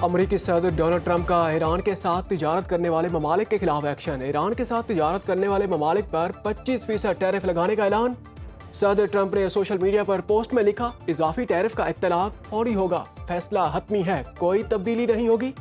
अमरीकी सदर Donald Trump का ईरान के साथ तिजारत करने वाले ममालिक के खिलाफ एक्शन। ईरान के साथ तिजारत करने वाले ममालिक पर 25% टैरिफ लगाने का ऐलान। सदर ट्रंप ने सोशल मीडिया पर पोस्ट में लिखा, इजाफी टैरिफ का इत्तलाक फौरी होगा, फैसला हतमी है, कोई तब्दीली नहीं होगी।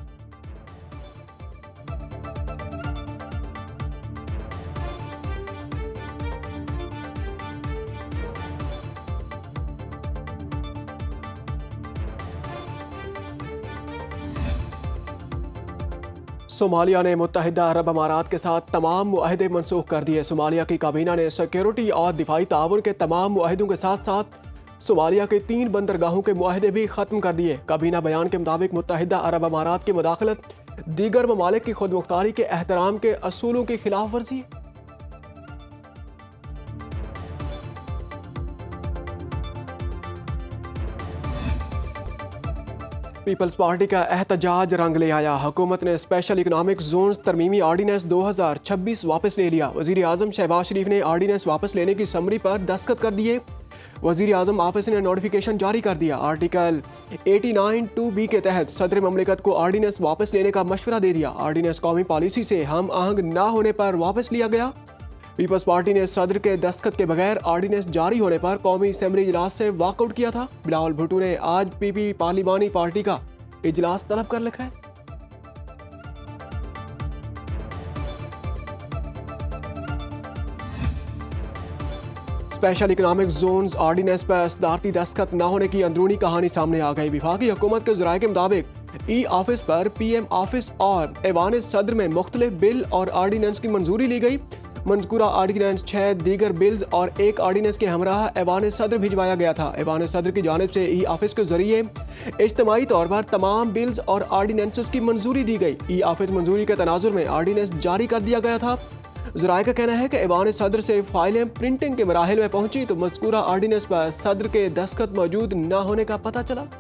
सोमालिया ने मुत्तहिदा अरब अमारात के साथ तमाम मुआहदे मनसूख कर दिए। सोमालिया की काबीना ने सिक्योरिटी और दिफाई ताउन के तमाम मुआहदों के साथ साथ सोमालिया के 3 बंदरगाहों के मुआहदे भी खत्म कर दिए। काबीना बयान के मुताबिक मुत्तहिदा अरब अमारात की मुदाखलत दीगर ममालिक की खुद मुख्तारी के एहतराम के असूलों की खिलाफ वर्जी है। पीपल्स पार्टी का एहतजाज रंग ले आया। हुकूमत ने स्पेशल इकनॉमिक जोन तरमीमी आर्डीनेंस 2026 वापस ले लिया। वजीर आजम शहबाज शरीफ ने आर्डीनेंस वापस लेने की समरी पर दस्तखत कर दिए। वजीर आजम ऑफिस ने नोटिफिकेशन जारी कर दिया। आर्टिकल 89(2)B के तहत सदर ममलिकत को आर्डीनेंस वापस लेने का मशवरा दे दिया। आर्डीनेंस कौमी पॉलिसी से हम आहंग ना होने पर वापस लिया गया। पीपल्स पार्टी ने सदर के दस्तखत के बगैर आर्डीनेंस जारी होने पर कौमी असेंबली इजलास से वॉकआउट किया था। बिलावल भुट्टो ने आज पीपी पार्लिमानी पार्टी का इजलास तलब कर लिखा है। स्पेशल इकनॉमिक जोन्स आर्डीनेंस पर सदारती दस्तखत न होने की अंदरूनी कहानी सामने आ गई। वफाकी हुकूमत के ज़राए के मुताबिक ई ऑफिस पर PM ऑफिस और ऐवान सदर में मुख्तलिफ बिल और आर्डीनेंस की मंजूरी ली गई। मंजूरा आर्डीनेंस 6 दीगर बिल्स और 1 आर्डीनेंस के हमराह ऐवान सदर भिजवाया गया था। ऐवान सदर की जानिब से ई ऑफिस के जरिए इज्तिमाई तौर पर तमाम बिल्स और आर्डीनेंसेस की मंजूरी दी गई। ई ऑफिस मंजूरी के तनाजुर में आर्डीनेंस जारी कर दिया गया था। ज़राए का कहना है कि ऐवान सदर से फाइलें प्रिंटिंग के मराहिल में पहुंची तो मज़कूरा आर्डीनेंस पर सदर के दस्तखत मौजूद न होने का पता चला।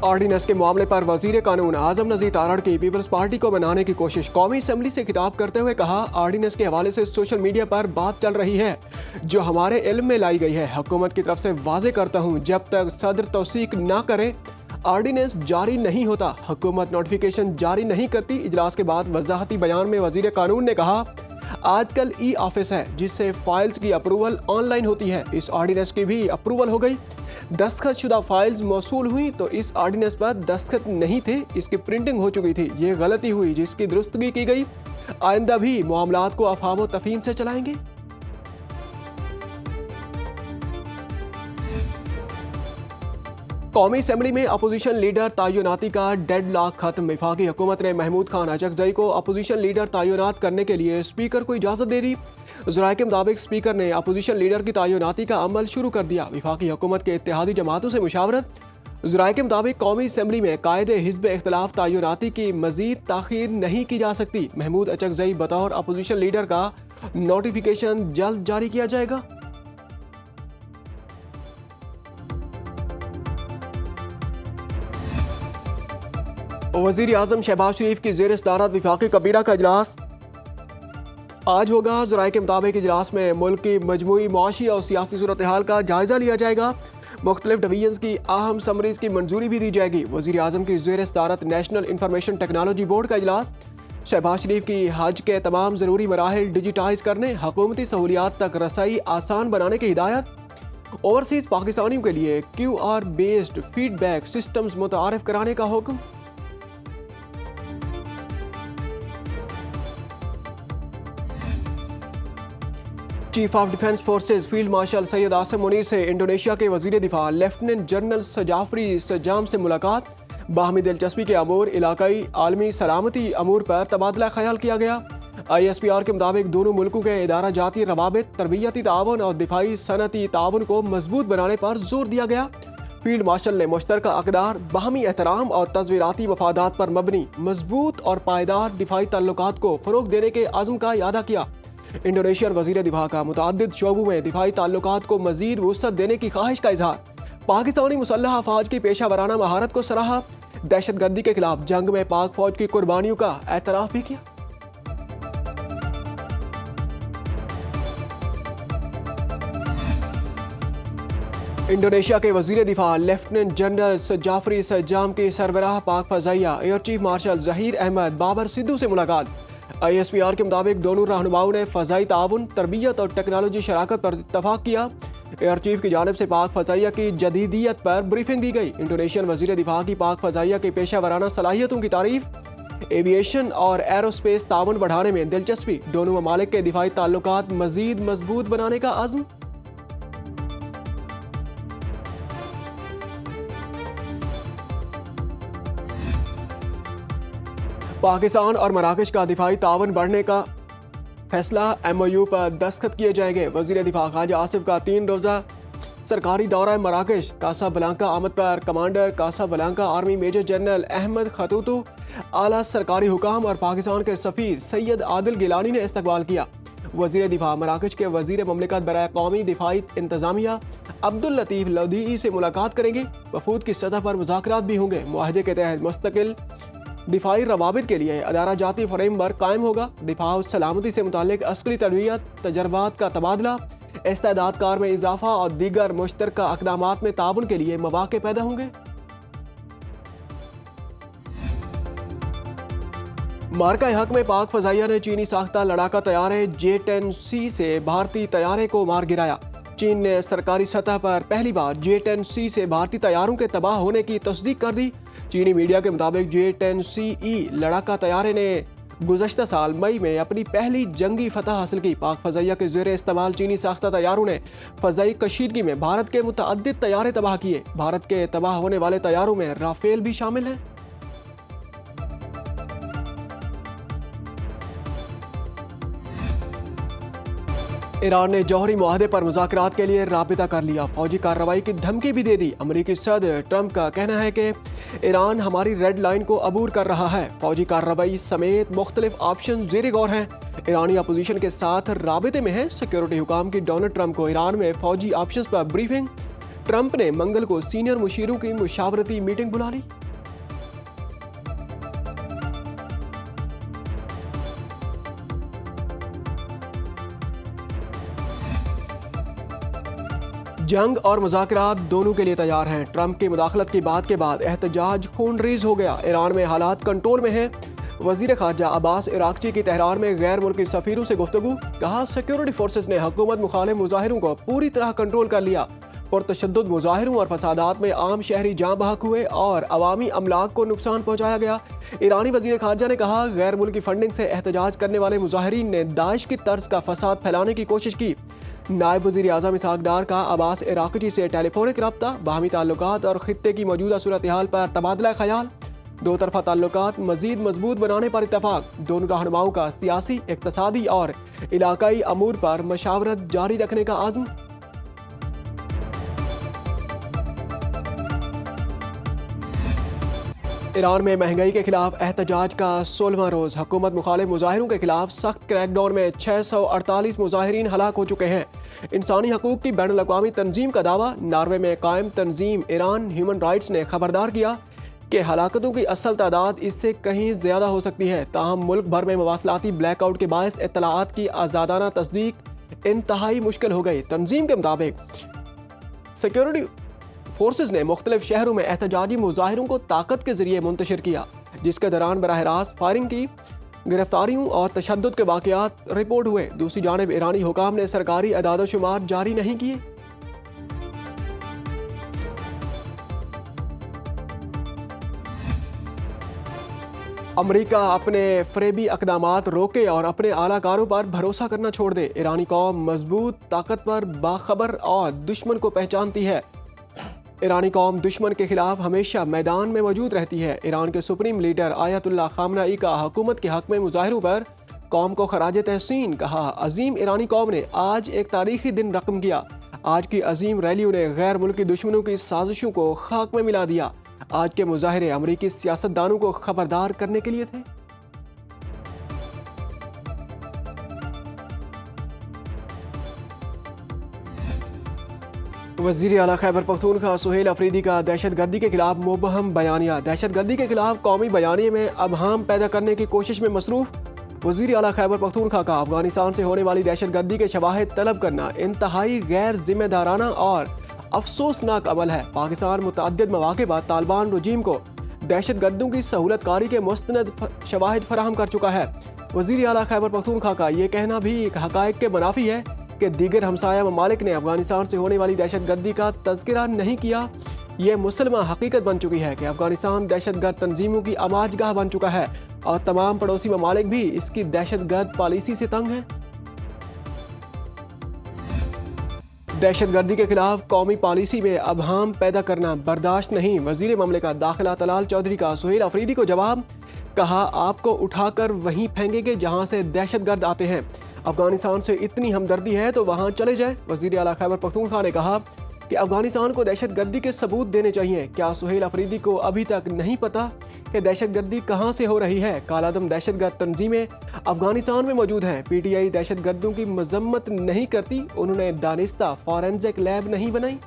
आर्डीनेंस के मामले पर वजीर कानून आजम नज़ीर तारड़ की पीपल्स पार्टी को मनाने की कोशिश। कौमी असेंबली से खिताब करते हुए कहा, आर्डीनेंस के हवाले से सोशल मीडिया पर बात चल रही है जो हमारे इल्म में लाई गई है। हुकूमत की तरफ से वाजे करता हूँ, जब तक सदर तौसीक ना करे आर्डीनेंस जारी नहीं होता। हुकूमत नोटिफिकेशन जारी नहीं करती। इजलास के बाद वजाहती बयान में वजीर कानून ने कहा, आजकल ई ऑफिस है जिससे फाइल्स की अप्रूवल ऑनलाइन होती है। इस आर्डीनेंस की भी अप्रूवल हो गई। दस्तखत शुदा फाइल्स मौसूल हुई तो इस आर्डीनेंस पर दस्तखत नहीं थे, इसकी प्रिंटिंग हो चुकी थी। ये गलती हुई जिसकी दुरुस्तगी की गई। आइंदा भी मामलात को अफहाम व तफहीम से चलाएंगे। कौमी असेंबली में अपोजिशन लीडर तायुनाती का डेडलॉक खत्म। वफाकी हुकूमत ने महमूद खान अचकजई को अपोजिशन लीडर तायुनात करने के लिए स्पीकर को इजाज़त दे दी। ज़राए के मुताबिक स्पीकर ने अपोजिशन लीडर की तायुनाती का अमल शुरू कर दिया। वफाकी हुकूमत के इत्तेहादी जमातों से मुशावरत। ज़राए के मुताबिक कौमी असेंबली में कायदे हिज़्ब इख्तिलाफ तायुनाती की मजीद ताख़ीर नहीं की जा सकती। महमूद अचकजई बतौर अपोजिशन लीडर का नोटिफिकेशन जल्द जारी किया जाएगा। वज़ीर आज़म शहबाज शरीफ की ज़ेर सदारत वफाकी कबीरा का इजलास आज होगा। ज़राए के मुताबिक इजलास में मुल्क की मजमूई मुआशी और सियासी सूरत हाल का जायज़ा लिया जाएगा। मुख्तलिफ डिवीजन्स की अहम समरीज की मंजूरी भी दी जाएगी। वज़ीर आज़म की ज़ेर सदारत नेशनल इंफॉर्मेशन टेक्नोलॉजी बोर्ड का इजलास। शहबाज शरीफ की हज के तमाम ज़रूरी मराहिल डिजिटाइज करने, हुकूमती सहूलियात तक रसाई आसान बनाने की हिदायत। ओवरसीज़ पाकिस्तानियों के लिए QR बेस्ड फीडबैक सिस्टम्स मुतारिफ कराने का हुक्म। Chief of defence forces field marshal Syed Asim Munir से इंडोनेशिया के वजीर दिफा लेफ्टिनेंट जनरल सजाफरी सजाम से मुलाकात। बाहमी दिलचस्पी के अमूर, इलाकाई आलमी सलामती अमूर पर तबादला ख्याल किया गया। ISPR के मुताबिक दोनों मुल्कों के इदारा जाती रवाबित, तरबियती ताउन और दिफाई सनती ताउन को मजबूत बनाने पर जोर दिया गया। फील्ड मार्शल ने मुश्तरका अक़दार, बाहमी एहतराम और तज़वीराती मफादात पर मबनी मजबूत और पायदार दिफाई ताल्लुकात को फ़रोग़ देने के आज़म का इरादा किया। इंडोनेशियन वज़ीर दिफा का मुतअद्दिद शोबों में दिफाई ताल्लुकात को मज़ीद वुसअत देने की ख्वाहिश का इजहार। पाकिस्तानी मुसल्लह अफ़वाज की पेशा वराना महारत को सराहा। दहशतगर्दी के खिलाफ जंग में पाक फौज की कुर्बानियों का एतराफ़ भी किया। इंडोनेशिया के वजीर दिफा लेफ्टिनेंट जनरल सजाफरी सज्जाम के सरबराह पाक फजाइया air chief marshal Zaheer Ahmed Babar Sidhu से मुलाकात। ISPR के मुताबिक दोनों रहनुमाओं ने फ़ज़ाई ताउन, तरबियत और टेक्नोलॉजी शराकत पर इत्तफाक किया। एयर चीफ की जानिब से पाक फजाइया की जदीदियत पर ब्रीफिंग दी गई। इंडोनेशियन वजीर दिफा की पाक फजाइया की पेशा वराना सलाहियतों की तारीफ। एविएशन और एरोस्पेस ताउन बढ़ाने में दिलचस्पी। दोनों ममालिक के दिफाई ताल्लुकात मजीद मजबूत बनाने का अज़्म। पाकिस्तान और मराकश का दिफाई तावन बढ़ने का फैसला। MOU पर दस्तखत किए जाएंगे। वजीर दिफा ख्वाजा आसिफ का 3 रोज़ा सरकारी दौरा मराकश। कासाब्लांका आमद पर commander Casablanca army major general Ahmed खतूतू, आला सरकारी हुकाम और पाकिस्तान के सफ़ीर सैयद आदिल गिलानी ने इस्तकबाल किया। वजीर दिफा मराकश के वजीर ममलिकत बराए कौमी दिफाई इंतजामिया अब्दुल लतीफ़ लौधीई से मुलाकात करेंगे। वफूद की सतह पर मुज़ाकरात भी होंगे। मुआहदे के तहत मुस्तकिल दिफाई रवाबित के लिए अदारा जाती फ्रेमवर्क कायम होगा। दिफा और सलामती से मुतालिक अस्करी तरबियत, तजर्बात का तबादला, इस्तेदाद कार में इजाफा और दीगर मुश्तरका अक़दामात में ताउन के लिए मौक़े पैदा होंगे। मार्का हक में पाक फजाइया ने चीनी साख्ता लड़ाका तैयारे J-10C से भारतीय तैयारे को मार गिराया। चीन ने सरकारी सतह पर पहली बार J-10C से भारतीय तैयारों के तबाह होने की तस्दीक कर दी। चीनी मीडिया के मुताबिक J-10CE लड़ाका तैयारे ने गुज़श्ता साल मई में अपनी पहली जंगी फतह हासिल की। पाक फजाइया के ज़ेरे इस्तेमाल चीनी साख्ता तैयारों ने फ़ज़ाई कशीदगी में भारत के मुतअद्दिद तैयारे तबाह किए। भारत के तबाह होने वाले तैयारों में राफेल भी शामिल हैं। ईरान ने जौहरी मुआहदे पर मुज़ाकरात के लिए राबिता कर लिया। फौजी कार्रवाई की धमकी भी दे दी। अमरीकी सदर ट्रंप का कहना है कि ईरान हमारी रेड लाइन को अबूर कर रहा है। फौजी कार्रवाई समेत मुख्तलिफ ऑप्शन ज़ेरे गौर हैं। ईरानी अपोजिशन के साथ राबिते में है। सिक्योरिटी हुकाम की डोनाल्ड ट्रंप को ईरान में फौजी ऑप्शन पर ब्रीफिंग। ट्रंप ने मंगल को सीनियर मुशीरों की मुशावरती मीटिंग बुला ली। जंग और मुज़ाकरात दोनों के लिए तैयार हैं। ट्रंप की मुदाखलत की बात के बाद एहतजाज खूनरेज़ हो गया। ईरान में हालात कंट्रोल में हैं। वज़ीर ख़ारजा अब्बास इराक़ची की तेहरान में गैर मुल्की सफ़ीरों से गुफ्तगू। कहा सिक्योरिटी फोर्सेस ने हुकूमत मुखालिफ मुजाहिरों को पूरी तरह कंट्रोल कर लिया। पुरतशद्दुद मुजाहिरों और फसादात में आम शहरी जाँ बहक हुए और अवामी अमलाक को नुकसान पहुँचाया गया। ईरानी वज़ीर ख़ारजा ने कहा गैर मुल्की फंडिंग से एहतजाज करने वाले मुजाहिरीन ने दाइश की तर्ज का फसाद फैलाने की कोशिश की। नायब वज़ीर आज़म इसहाक डार का अब्बास इराक़ची से टेलीफोनिक रब्ता। बाहमी ताल्लुकात और ख़ित्ते की मौजूदा सूरत हाल पर तबादला ख़याल। दो तरफ़ा ताल्लुकात मज़ीद मजबूत बनाने पर इत्तफ़ाक़। दोनों रहनुमाओं का सियासी, इक़्तिसादी और इलाक़ाई अमूर पर मशावरत जारी रखने का आज़्म। ईरान में महंगाई के खिलाफ एहतजाज का 16वां रोज़। हुकूमत मुखालिफ मुजाहिरों के खिलाफ सख्त क्रैकडाउन में 648 मुजाहिरीन हलाक हो चुके हैं। इंसानी हकूक़ की बैनुल अक़वामी तंजीम का दावा। नॉर्वे में कायम तंजीम ईरान ह्यूमन राइट्स ने खबरदार किया कि हलाकतों की असल तादाद इससे कहीं ज़्यादा हो सकती है। ताहम मुल्क भर में मवासलाती ब्लैकआउट के बायस इत्तलाआत की आज़ादाना तस्दीक इंतहाई मुश्किल हो गई। तंजीम के मुताबिक सिक्योरिटी फोर्सेस ने मुख्तलिफ शहरों में एहतजाजी मुजाहिरों को ताकत के जरिए मुंतशिर किया, जिसके दौरान बराह रास्त फायरिंग की, गिरफ्तारियों और तशद्दुद के वाक़यात रिपोर्ट हुए। दूसरी जानिब ईरानी हुकाम ने सरकारी अदाद-ओ-शुमार जारी नहीं किए। अमरीका अपने फरेबी अक़दामात रोके और अपने आलाकारों पर भरोसा करना छोड़ दे। ईरानी कौम मजबूत, ताकतवर, बाखबर और दुश्मन को पहचानती है। ईरानी कौम दुश्मन के खिलाफ हमेशा मैदान में मौजूद रहती है। ईरान के सुप्रीम लीडर आयतुल्लाह खामनाई का हुकूमत के हक में मुजाहिरों पर कौम को खराज तहसीन। कहा अजीम ईरानी कौम ने आज एक तारीखी दिन रकम किया। आज की अजीम रैलियों ने गैर मुल्की दुश्मनों की साजिशों को खाक में मिला दिया। आज के मुजाहिरे अमरीकी सियासतदानों को खबरदार करने के लिए थे। वज़ीर आला खैबर पख्तूनख्वा सुहेल अफरीदी का दहशतगर्दी के खिलाफ मुबहम बयानिया। दहशतगर्दी के खिलाफ कौमी बयानिए में अबहम पैदा करने की कोशिश में मसरूफ़। वज़ीर आला खैबर पख्तूनख्वा का अफगानिस्तान से होने वाली दहशतगर्दी के शवाहिद तलब करना इंतहाई गैर जिम्मेदाराना और अफसोसनाक अमल है। पाकिस्तान मुतअद्दिद मौके पर तालिबान रजीम को दहशतगर्दों की सहूलत कारी के मुस्तनद शवाहिद फराहम कर चुका है। वज़ीर आला खैबर पख्तूनख्वा का ये कहना भी हक़ाइक़ के मुनाफी है कि दीगर हमसाया ममालिक ने अफगानिस्तान से होने वाली दहशतगर्दी का तज़किरा नहीं किया। ये मुसलमा हकीकत बन चुकी है कि अफगानिस्तान दहशतगर्द तंजीमों की आमाजगाह बन चुका है और तमाम पड़ोसी ममालिक भी इसकी दहशतगर्द पॉलिसी से तंग हैं। दहशतगर्दी के खिलाफ कौमी पॉलिसी में अबहम पैदा करना बर्दाश्त नहीं। वज़ीर ममलिकत दाखिला तलाल चौधरी का सुहेल अफरीदी को जवाब, कहा आपको उठाकर वहीं फेंकेंगे जहां से दहशतगर्द आते हैं। अफगानिस्तान से इतनी हमदर्दी है तो वहां चले जाएं। वज़ीर आला खैबर पख्तूनख्वा ने कहा कि अफगानिस्तान को दहशतगर्दी के सबूत देने चाहिए। क्या सुहेल अफरीदी को अभी तक नहीं पता कि दहशतगर्दी कहां से हो रही है? कालादम दहशतगर्द तंजीमें अफगानिस्तान में मौजूद हैं। PTI दहशतगर्दों की मजम्मत नहीं करती। उन्होंने दानिस्ता फॉरेंसिक लैब नहीं बनाई।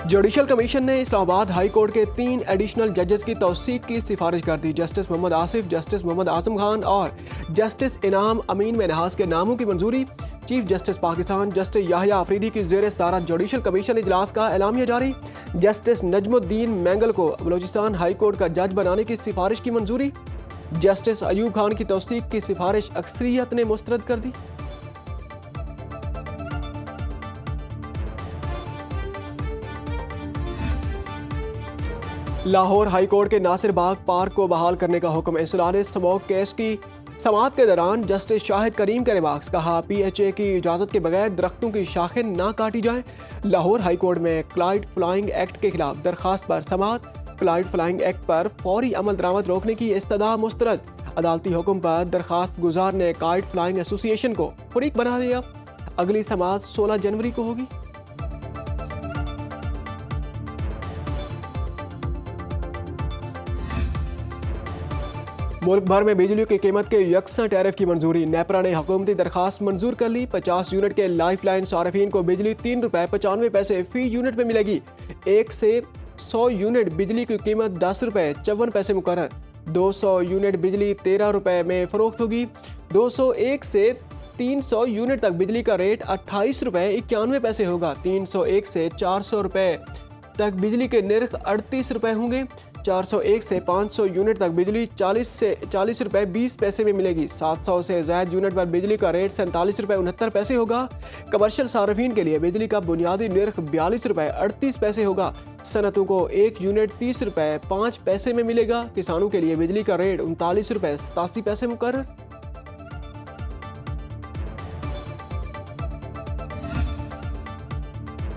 जुडिशल कमीशन ने इस्लामाबाद हाई कोर्ट के 3 एडिशनल जजेस की तौसीक की सिफारिश कर दी। जस्टिस मोहम्मद आसिफ, जस्टिस मोहम्मद आजम खान और जस्टिस इनाम अमीन मिनहास के नामों की मंजूरी। Chief justice Pakistan justice Yahya Afridi की ज़ेर सदारत जुडिशल कमीशन इजलास का एलामिया जारी। जस्टिस नजमुद्दीन मैंगल को बलोचिस्तान हाई कोर्ट का जज बनाने की सिफारिश की मंजूरी। जस्टिस अयूब खान की तौसीक की सिफारिश अक्सरियत ने मुस्तरद कर दी। लाहौर हाई कोर्ट के नासिर बाग पार्क को बहाल करने का हुक्म। इंसलाने स्मोक केस की समाअत के दौरान जस्टिस शाहिद करीम के रिमार्क्स। कहा PHA की इजाज़त के बगैर दरख्तों की शाखें ना काटी जाएं। लाहौर हाई कोर्ट में क्लाइड फ्लाइंग एक्ट के खिलाफ दरखास्त पर समाअत। क्लाइड फ्लाइंग एक्ट पर फौरी अमल दरामद रोकने की इस्तदा मुस्तरद। अदालती हुक्म पर दरखास्त गुजार ने काइट फ्लाइंग एसोसिएशन को फरीक बना दिया। अगली समाअत 16 जनवरी को होगी। मुल्क भर में बिजली की कीमत के यकसा टैरिफ की मंजूरी। नेपरा ने हुकूमती दरखास्त मंजूर कर ली। 50 यूनिट के लाइफ लाइन सार्फिन को बिजली ₹3.95 फी यूनिट में मिलेगी। 1 से 100 यूनिट बिजली की कीमत ₹10.54 मुकर्रर। 200 यूनिट बिजली ₹13 में फरोख्त होगी। 201 से 300 यूनिट तक बिजली का रेट ₹28.91 होगा। 301 से 400 रुपए तक बिजली के निर्ख ₹38 होंगे। 401 से 500 यूनिट तक बिजली ₹40.20 में मिलेगी। 700 से ज़ायद यूनिट पर बिजली का रेट ₹47.69 होगा। कमर्शियल सार्फिन के लिए बिजली का बुनियादी निर्ख ₹42.38 होगा। सनतों को 1 यूनिट ₹30.05 में मिलेगा। किसानों के लिए बिजली का रेट ₹39.87 मुकर्रर।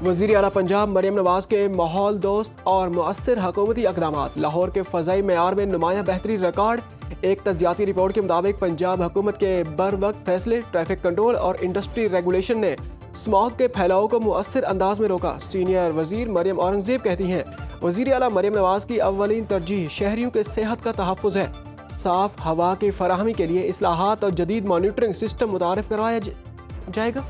वज़ीर आला पंजाब मरियम नवाज के माहौल दोस्त और मुअस्सिर हुकूमती इक़दामात। लाहौर के फ़ज़ाई मेयार में नुमायां बेहतरी रिकॉर्ड। एक तज्ज़ियाती रिपोर्ट के मुताबिक पंजाब हुकूमत के बर वक्त फैसले, ट्रैफिक कंट्रोल और इंडस्ट्री रेगुलेशन ने स्मॉग के फैलाव को मुअस्सिर अंदाज में रोका। सीनियर वज़ीर मरियम औरंगज़ेब कहती हैं, वज़ीर आला मरियम नवाज की अव्वलीन तरजीह शहरियों के सेहत का तहफ़्फ़ुज़ है। साफ़ हवा की फराहमी के लिए इस्लाहात और जदीद मॉनिटरिंग सिस्टम मुतारिफ करवाया जाएगा।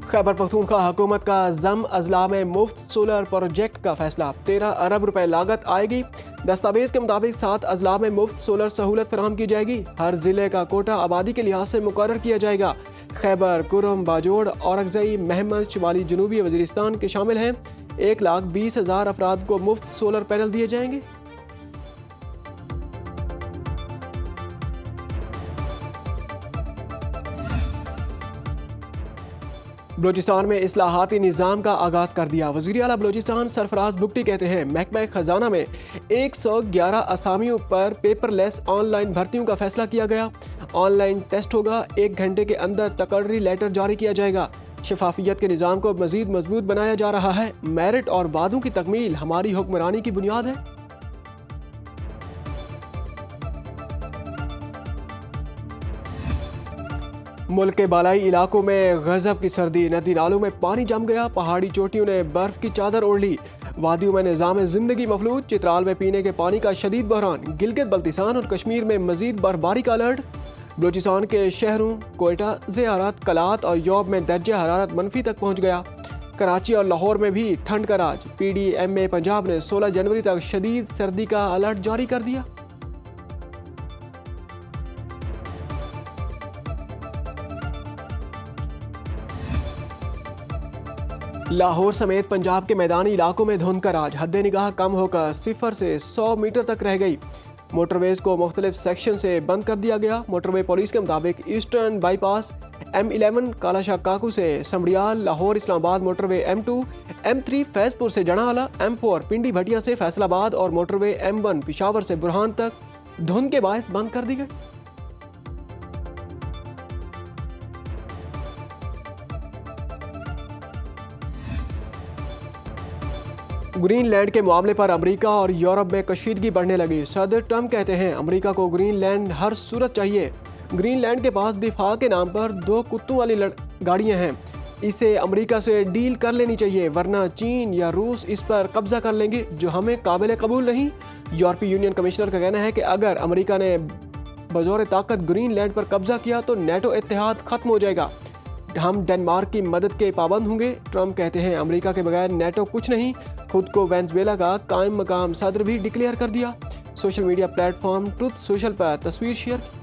खैबर पख्तूनख्वा हुकूमत का ज़म अजला में मुफ्त सोलर प्रोजेक्ट का फैसला। 13 अरब रुपए लागत आएगी। दस्तावेज के मुताबिक 7 अजला में मुफ्त सोलर सहूलत फराहम की जाएगी। हर जिले का कोटा आबादी के लिहाज से मुकर्रर किया जाएगा। खैबर, कुरम, बाजोड़, औरकजई, महमद, शुमाली जनूबी वज़ीरिस्तान के शामिल हैं। 1,20,000 अफराद को मुफ्त सोलर पैनल दिए जाएंगे। बलोचिस्तान में इस्लाहाती निज़ाम का आगाज़ कर दिया। वज़ीर आला बलोचिस्तान सरफराज बुगटी कहते हैं, महकमा ख़जाना में 111 असामियों पर पेपरलेस ऑनलाइन भर्तियों का फैसला किया गया। ऑनलाइन टेस्ट होगा। 1 घंटे के अंदर तकर्री लेटर जारी किया जाएगा। शफाफियत के निज़ाम को मज़ीद मजबूत बनाया जा रहा है। मेरिट और वादों की तकमील हमारी हुक्मरानी की बुनियाद है। मुल्क के बालाई इलाकों में गजब की सर्दी। नदी नालों में पानी जम गया। पहाड़ी चोटियों ने बर्फ की चादर ओढ़ ली। वादियों में निज़ाम जिंदगी मफलूज। चित्राल में पीने के पानी का शदीद बहरान। गिलगित बल्तिस्तान और कश्मीर में मजीद बर्फबारी का अलर्ट। बलूचिस्तान के शहरों कोयटा, ज़ियारत, कलात और यौब में दर्जा हरारत मनफी तक पहुँच गया। कराची और लाहौर में भी ठंड का राज। PDMA पंजाब ने 16 जनवरी तक शदीद सर्दी का अलर्ट जारी कर दिया। लाहौर समेत पंजाब के मैदानी इलाकों में धुंध का राज। हद निगाह कम होकर 0 से 100 मीटर तक रह गई। मोटरवेज को मुख्तलिफ सेक्शन से बंद कर दिया गया। मोटरवे पुलिस के मुताबिक eastern bypass M11 Kala Shah Kaku से Sambrial, Lahore Islamabad motorway M2, M3 Faizpur से जनाला, M4 पिंडी भटिया से फैसलाबाद और मोटरवे M1 पिशावर से बुरहान तक धुंध के बायस बंद कर दी गई। ग्रीनलैंड के मामले पर अमेरिका और यूरोप में कशीदगी बढ़ने लगी। सदर ट्रंप कहते हैं अमेरिका को ग्रीनलैंड हर सूरत चाहिए। ग्रीनलैंड के पास दिफा के नाम पर 2 कुत्तों वाली गाड़ियां हैं। इसे अमेरिका से डील कर लेनी चाहिए, वरना चीन या रूस इस पर कब्जा कर लेंगे, जो हमें काबिल कबूल नहीं। यूरोपीय यूनियन कमिश्नर का कहना है कि अगर अमेरिका ने बजौर ताकत ग्रीनलैंड पर कब्जा किया तो नेटो इत्तेहाद खत्म हो जाएगा। हम डेनमार्क की मदद के पाबंद होंगे। ट्रंप कहते हैं अमेरिका के बगैर नेटो कुछ नहीं। खुद को वेनेजुएला का कायम मकाम सदर भी डिक्लेयर कर दिया। Social media platform truth social पर तस्वीर शेयर की।